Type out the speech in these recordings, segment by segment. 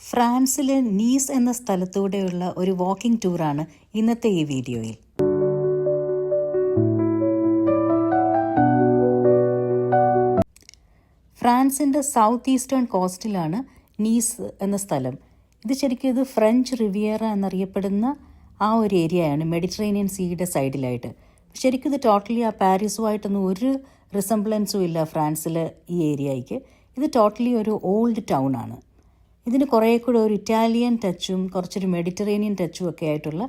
ഫ്രാൻസിലെ നീസ് എന്ന സ്ഥലത്തൂടെയുള്ള ഒരു വാക്കിംഗ് ടൂറാണ് ഇന്നത്തെ ഈ വീഡിയോയിൽ. ഫ്രാൻസിൻ്റെ സൗത്ത് ഈസ്റ്റേൺ കോസ്റ്റിലാണ് നീസ് എന്ന സ്ഥലം. ഇത് ഫ്രഞ്ച് റിവിയറ എന്നറിയപ്പെടുന്ന ആ ഒരു ഏരിയയാണ്, മെഡിറ്ററേനിയൻ സീയുടെ സൈഡിലായിട്ട്. ശരിക്കും ഇത് ടോട്ടലി ആ പാരീസുമായിട്ടൊന്നും ഒരു റിസംബ്ലൻസും ഇല്ല ഫ്രാൻസിലെ ഈ ഏരിയയ്ക്ക്. ഇത് ടോട്ടലി ഒരു ഓൾഡ് ടൗൺ ആണ്. ഇതിന് കുറേ കൂടെ ഒരു ഇറ്റാലിയൻ ടച്ചും കുറച്ചൊരു മെഡിറ്ററേനിയൻ ടച്ചും ഒക്കെ ആയിട്ടുള്ള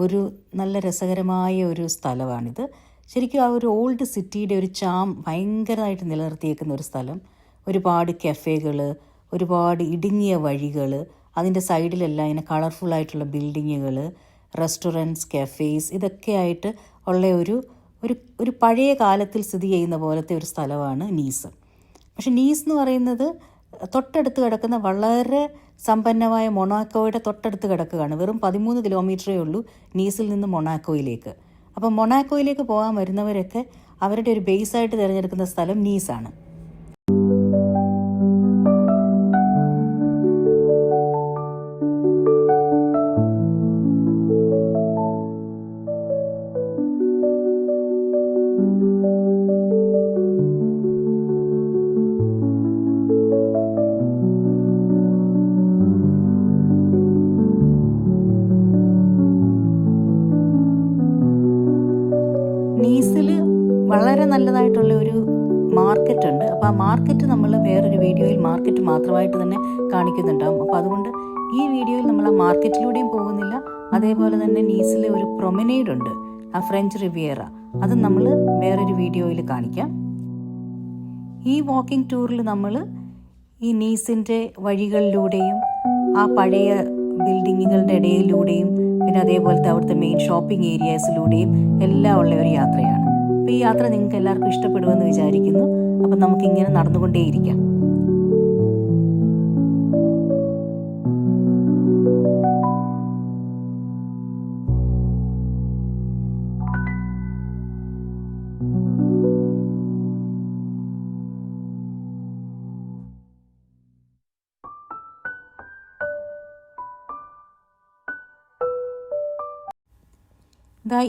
ഒരു നല്ല രസകരമായ ഒരു സ്ഥലമാണിത്. ശരിക്കും ആ ഒരു ഓൾഡ് സിറ്റിയുടെ ഒരു ചാം ഭയങ്കരമായിട്ട് നിലനിർത്തിയേക്കുന്ന ഒരു സ്ഥലം. ഒരുപാട് കഫേകൾ, ഒരുപാട് ഇടുങ്ങിയ വഴികൾ, അതിൻ്റെ സൈഡിലെല്ലാം ഇങ്ങനെ കളർഫുള്ളായിട്ടുള്ള ബിൽഡിങ്ങുകൾ, റെസ്റ്റോറൻറ്റ്സ്, കഫേസ്, ഇതൊക്കെ ആയിട്ട് ഉള്ള ഒരു പഴയ കാലത്തിൽ സ്ഥിതി ചെയ്യുന്ന പോലത്തെ ഒരു സ്ഥലമാണ് നീസ്. പക്ഷെ നീസ് എന്ന് പറയുന്നത് തൊട്ടടുത്ത് കിടക്കുന്ന വളരെ സമ്പന്നമായ മൊണാക്കോയുടെ തൊട്ടടുത്ത് കിടക്കുകയാണ്. വെറും 13 കിലോമീറ്ററേ ഉള്ളൂ നീസിൽ നിന്ന് മൊണാക്കോയിലേക്ക്. അപ്പം മൊണാക്കോയിലേക്ക് പോകാൻ വരുന്നവരൊക്കെ അവരുടെ ഒരു ബേസായിട്ട് തിരഞ്ഞെടുക്കുന്ന സ്ഥലം നീസാണ്. നീസിൽ വളരെ നല്ലതായിട്ടുള്ള ഒരു മാർക്കറ്റ് ഉണ്ട്. അപ്പോൾ ആ മാർക്കറ്റ് നമ്മൾ വേറൊരു വീഡിയോയിൽ മാർക്കറ്റ് മാത്രമായിട്ട് തന്നെ കാണിക്കുന്നുണ്ടാകും. അപ്പോൾ അതുകൊണ്ട് ഈ വീഡിയോയിൽ നമ്മൾ ആ മാർക്കറ്റിലൂടെയും പോകുന്നില്ല. അതേപോലെ തന്നെ നീസിൽ ഒരു പ്രൊമനേഡ് ഉണ്ട്, ആ ഫ്രഞ്ച് റിവിയറ, അത് നമ്മൾ വേറൊരു വീഡിയോയിൽ കാണിക്കാം. ഈ വാക്കിംഗ് ടൂറിൽ നമ്മൾ ഈ നീസിൻ്റെ വഴികളിലൂടെയും ആ പഴയ ബിൽഡിങ്ങുകളുടെ ഇടയിലൂടെയും പിന്നെ അതേപോലത്തെ അവിടുത്തെ മെയിൻ ഷോപ്പിംഗ് ഏരിയാസിലൂടെയും എല്ലാം ഉള്ള ഒരു യാത്രയാണ്. അപ്പോൾ ഈ യാത്ര നിങ്ങൾക്ക് എല്ലാവർക്കും ഇഷ്ടപ്പെടുമെന്ന് വിചാരിക്കുന്നു. അപ്പം നമുക്കിങ്ങനെ നടന്നുകൊണ്ടേയിരിക്കാം.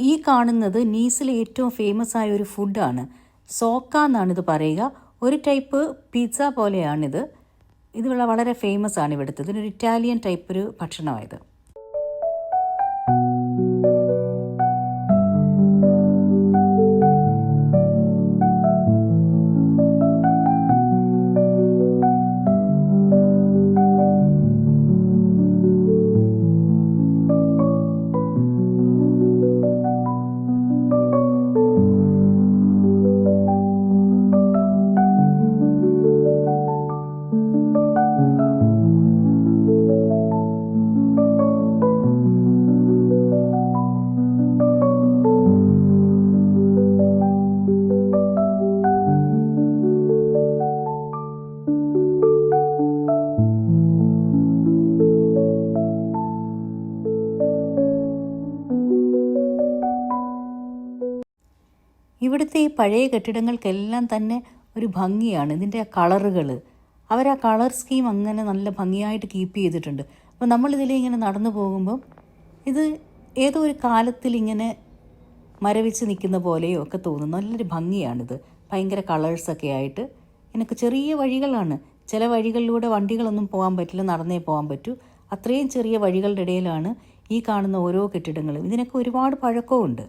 ഈ കാണുന്നത് നീസിലെ ഏറ്റവും ഫേമസ് ആയ ഒരു ഫുഡാണ്. സോക്ക എന്നാണ് ഇത് പറയുക. ഒരു ടൈപ്പ് പിസ്സ പോലെയാണിത്. ഇത് വളരെ ഫേമസ് ആണ് ഇവിടുത്തെ. ഇതിനൊരു ഇറ്റാലിയൻ ടൈപ്പ് ഒരു ഭക്ഷണമായത്. ഇവിടുത്തെ ഈ പഴയ കെട്ടിടങ്ങൾക്കെല്ലാം തന്നെ ഒരു ഭംഗിയാണ്. ഇതിൻ്റെ കളറുകൾ, ആ കളർ സ്കീം അങ്ങനെ നല്ല ഭംഗിയായിട്ട് കീപ്പ് ചെയ്തിട്ടുണ്ട്. അപ്പോൾ നമ്മളിതിലെ ഇങ്ങനെ നടന്നു പോകുമ്പം ഇത് ഏതോ ഒരു കാലത്തിൽ ഇങ്ങനെ മരവിച്ച് നിൽക്കുന്ന പോലെയോ ഒക്കെ തോന്നും. നല്ലൊരു ഭംഗിയാണിത്. ഭയങ്കര കളേഴ്സൊക്കെ ആയിട്ട്. എനിക്ക് ചെറിയ വഴികളാണ്. ചില വഴികളിലൂടെ വണ്ടികളൊന്നും പോകാൻ പറ്റില്ല, നടന്നേ പോകാൻ പറ്റൂ. അത്രയും ചെറിയ വഴികളുടെ ഇടയിലാണ് ഈ കാണുന്ന ഓരോ കെട്ടിടങ്ങളും. ഇതിനൊക്കെ ഒരുപാട് പഴക്കമുണ്ട്.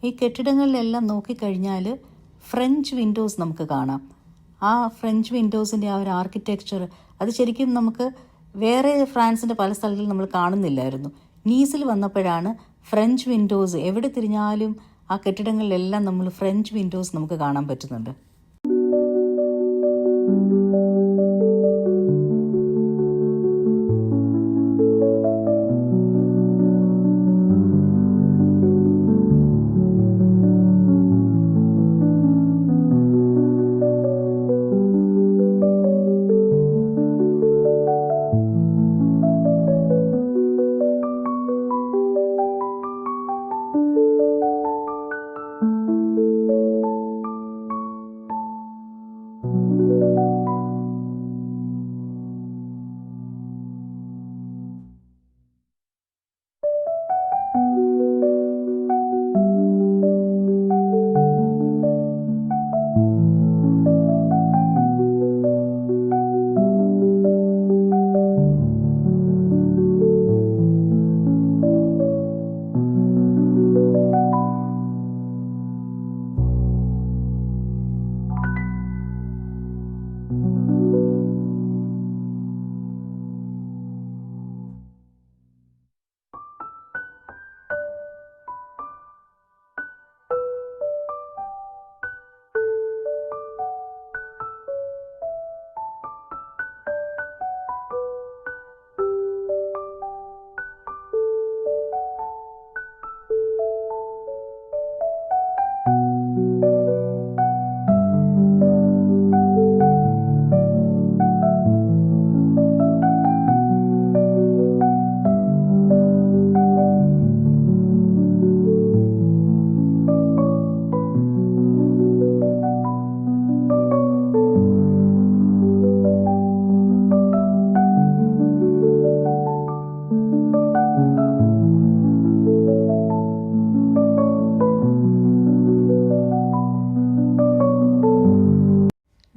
ഈ കെട്ടിടങ്ങളിലെല്ലാം നോക്കിക്കഴിഞ്ഞാൽ ഫ്രഞ്ച് വിൻഡോസ് നമുക്ക് കാണാം. ആ ഫ്രഞ്ച് വിൻഡോസിൻ്റെ ആ ഒരു ആർക്കിടെക്ചർ അത് ശരിക്കും നമുക്ക് വേറെ ഫ്രാൻസിൻ്റെ പല സ്ഥലങ്ങളിലും നമ്മൾ കാണുന്നില്ലായിരുന്നു. നീസിൽ വന്നപ്പോഴാണ് ഫ്രഞ്ച് വിൻഡോസ് എവിടെ തിരിഞ്ഞാലും ആ കെട്ടിടങ്ങളിലെല്ലാം നമ്മൾ ഫ്രഞ്ച് വിൻഡോസ് നമുക്ക് കാണാൻ പറ്റുന്നുണ്ട്.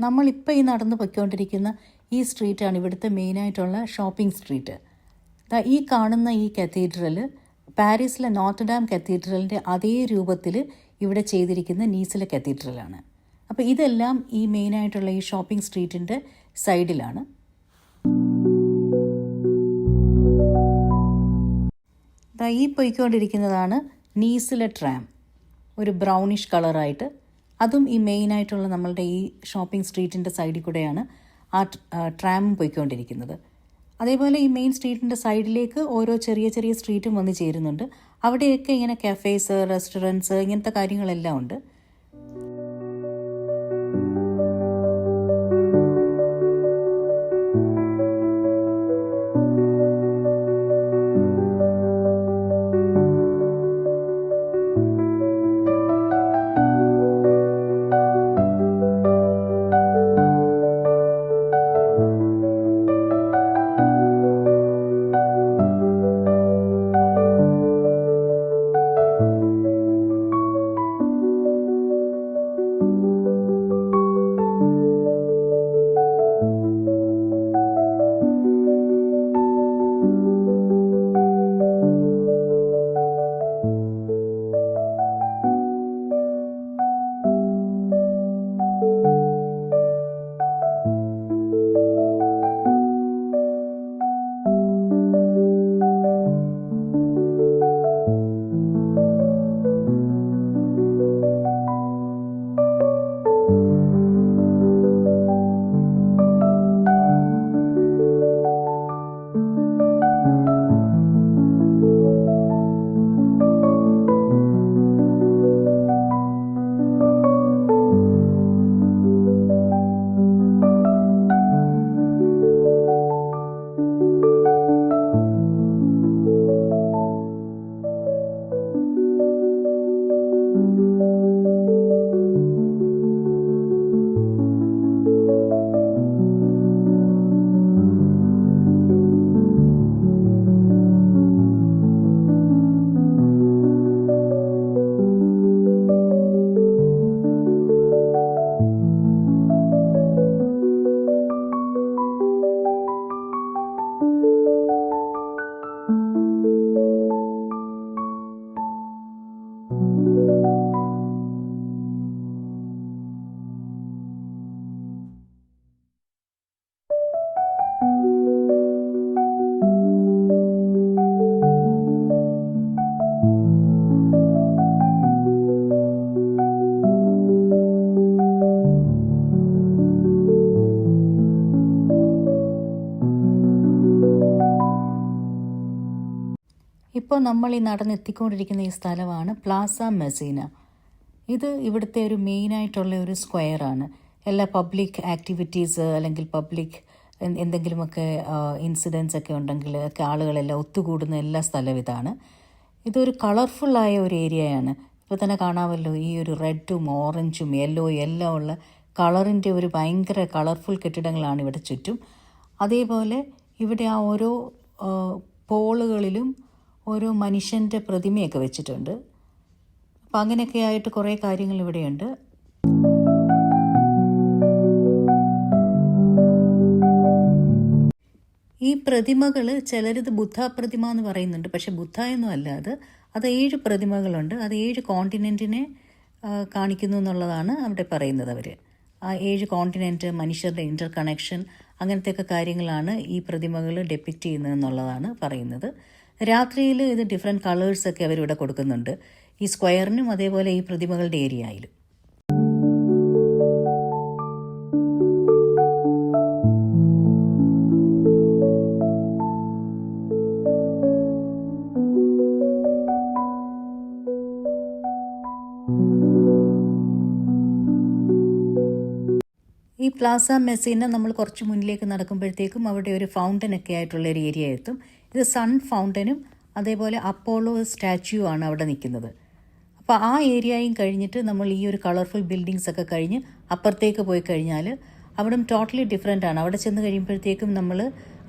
നമ്മളിപ്പോൾ ഈ നടന്ന് പൊയ്ക്കൊണ്ടിരിക്കുന്ന ഈ സ്ട്രീറ്റാണ് ഇവിടുത്തെ മെയിനായിട്ടുള്ള ഷോപ്പിംഗ് സ്ട്രീറ്റ്. ഈ കാണുന്ന ഈ കത്തീഡ്രൽ പാരീസിലെ നോർത്ത്-ഡാം കത്തീഡ്രലിൻ്റെ അതേ രൂപത്തിൽ ഇവിടെ ചെയ്തിരിക്കുന്ന നീസിലെ കത്തീഡ്രലാണ്. അപ്പോൾ ഇതെല്ലാം ഈ മെയിനായിട്ടുള്ള ഈ ഷോപ്പിംഗ് സ്ട്രീറ്റിൻ്റെ സൈഡിലാണ്. ഈ പൊയ്ക്കൊണ്ടിരിക്കുന്നതാണ് നീസിലെ ട്രാം, ഒരു ബ്രൗണിഷ് കളറായിട്ട്. അതും ഈ മെയിനായിട്ടുള്ള നമ്മളുടെ ഈ ഷോപ്പിംഗ് സ്ട്രീറ്റിൻ്റെ സൈഡിൽ കൂടെയാണ് ആ ട്രാം പോയിക്കൊണ്ടിരിക്കുന്നത്. അതേപോലെ ഈ മെയിൻ സ്ട്രീറ്റിൻ്റെ സൈഡിലേക്ക് ഓരോ ചെറിയ ചെറിയ സ്ട്രീറ്റും വന്ന് ചേരുന്നുണ്ട്. അവിടെയൊക്കെ ഇങ്ങനെ കഫേസ്, റെസ്റ്റോറൻറ്റ്സ്, ഇങ്ങനത്തെ കാര്യങ്ങളെല്ലാം ഉണ്ട്. ഇപ്പോൾ നമ്മൾ ഈ നടന്നെത്തിക്കൊണ്ടിരിക്കുന്ന ഈ സ്ഥലമാണ് പ്ലാസ മെസീന. ഇത് ഇവിടുത്തെ ഒരു മെയിനായിട്ടുള്ള ഒരു സ്ക്വയറാണ്. എല്ലാ പബ്ലിക് ആക്ടിവിറ്റീസ് അല്ലെങ്കിൽ പബ്ലിക് എന്തെങ്കിലുമൊക്കെ ഇൻസിഡൻസ് ഒക്കെ ഉണ്ടെങ്കിൽ ഒക്കെ ആളുകളെല്ലാം ഒത്തുകൂടുന്ന എല്ലാ സ്ഥലവും ഇതാണ്. ഇതൊരു കളർഫുള്ളായ ഒരു ഏരിയയാണ്. ഇപ്പോൾ തന്നെ കാണാമല്ലോ, ഈ ഒരു റെഡും ഓറഞ്ചും യെല്ലോ എല്ലാം ഉള്ള കളറിൻ്റെ ഒരു ഭയങ്കര കളർഫുൾ കെട്ടിടങ്ങളാണ് ഇവിടെ ചുറ്റും. അതേപോലെ ഇവിടെ ആ ഓരോ പോളുകളിലും ഓരോ മനുഷ്യൻ്റെ പ്രതിമയൊക്കെ വെച്ചിട്ടുണ്ട്. അപ്പം അങ്ങനെയൊക്കെ ആയിട്ട് കുറേ കാര്യങ്ങൾ ഇവിടെയുണ്ട്. ഈ പ്രതിമകൾ ചിലരിത് ബുദ്ധ പ്രതിമ എന്ന് പറയുന്നുണ്ട്, പക്ഷെ ബുദ്ധ ഒന്നും അല്ല അത് 7 പ്രതിമകളുണ്ട്. അത് 7 കോണ്ടിനെൻറ്റിനെ കാണിക്കുന്നു എന്നുള്ളതാണ് അവിടെ പറയുന്നത്. അവർ ആ 7 കോണ്ടിനെൻറ്റ്, മനുഷ്യരുടെ ഇൻ്റർ കണക്ഷൻ, അങ്ങനത്തെയൊക്കെ കാര്യങ്ങളാണ് ഈ പ്രതിമകൾ ഡെപ്പിക്റ്റ് ചെയ്യുന്നത് എന്നുള്ളതാണ് പറയുന്നത്. രാത്രിയിൽ ഇത് ഡിഫറെൻറ്റ് കളേഴ്സൊക്കെ അവരിവിടെ കൊടുക്കുന്നുണ്ട്, ഈ സ്ക്വയറിനും അതേപോലെ ഈ പ്രതിമകളുടെ ഏരിയയിലും. ഈ പ്ലാസ മെസീന നമ്മൾ കുറച്ച് മുന്നിലേക്ക് നടക്കുമ്പോഴത്തേക്കും അവിടെ ഒരു ഫൗണ്ടനൊക്കെ ആയിട്ടുള്ള ഒരു ഏരിയ എത്തും. ഇത് സൺ ഫൗണ്ടനും അതേപോലെ അപ്പോളോ സ്റ്റാച്യു ആണ് അവിടെ നിൽക്കുന്നത്. അപ്പോൾ ആ ഏരിയയും കഴിഞ്ഞിട്ട് നമ്മൾ ഈ ഒരു കളർഫുൾ ബിൽഡിങ്സ് ഒക്കെ കഴിഞ്ഞ് അപ്പുറത്തേക്ക് പോയി കഴിഞ്ഞാൽ അവിടെ ടോട്ടലി ഡിഫറെൻ്റ് ആണ്. അവിടെ ചെന്ന് കഴിയുമ്പോഴത്തേക്കും നമ്മൾ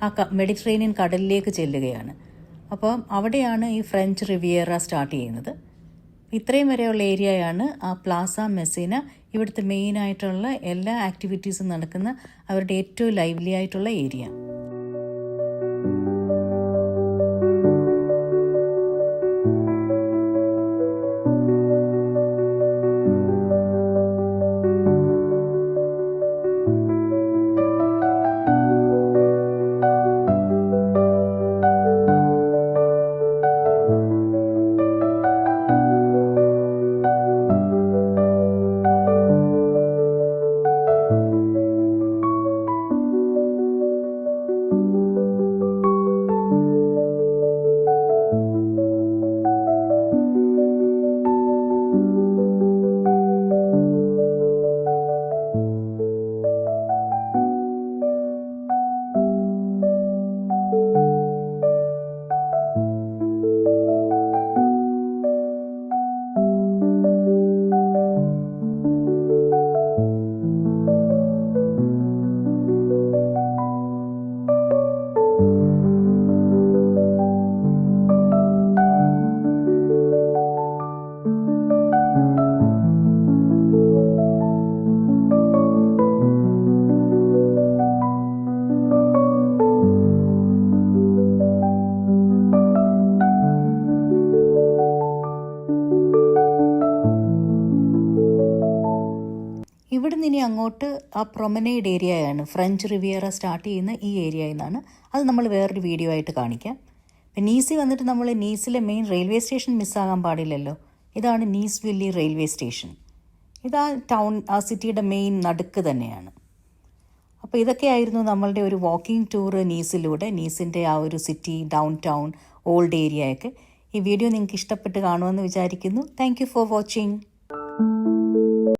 ആ മെഡിറ്ററേനിയൻ കടലിലേക്ക് ചെല്ലുകയാണ്. അപ്പോൾ അവിടെയാണ് ഈ ഫ്രഞ്ച് റിവിയേറ സ്റ്റാർട്ട് ചെയ്യുന്നത്. ഇത്രയും വരെയുള്ള ഏരിയയാണ് ആ പ്ലാസ മെസീന. ഇവിടുത്തെ മെയിനായിട്ടുള്ള എല്ലാ ആക്ടിവിറ്റീസും നടക്കുന്ന അവരുടെ ഏറ്റവും ലൈവ്ലി ആയിട്ടുള്ള ഏരിയ. ഇവിടുന്ന് ഇനി അങ്ങോട്ട് ആ പ്രൊമനേഡ് ഏരിയയാണ്, ഫ്രഞ്ച് റിവിയറ സ്റ്റാർട്ട് ചെയ്യുന്ന ഈ ഏരിയയിൽ നിന്നാണ്. അത് നമ്മൾ വേറൊരു വീഡിയോ ആയിട്ട് കാണിക്കാം. നീസി വന്നിട്ട് നമ്മൾ നീസിലെ മെയിൻ റെയിൽവേ സ്റ്റേഷൻ മിസ്സാകാൻ പാടില്ലല്ലോ. ഇതാണ് നീസ് വില്ലി റെയിൽവേ സ്റ്റേഷൻ. ഇതാ ടൗൺ, ആ സിറ്റിയുടെ മെയിൻ നടുക്ക് തന്നെയാണ്. അപ്പോൾ ഇതൊക്കെയായിരുന്നു നമ്മളുടെ ഒരു വാക്കിംഗ് ടൂറ് നീസിലൂടെ, നീസിൻ്റെ ആ ഒരു സിറ്റി, ഡൗൺ ടൗൺ, ഓൾഡ് ഏരിയയൊക്കെ. ഈ വീഡിയോ നിങ്ങൾക്ക് ഇഷ്ടപ്പെട്ട് കാണുമെന്ന് വിചാരിക്കുന്നു. Thank you for watching.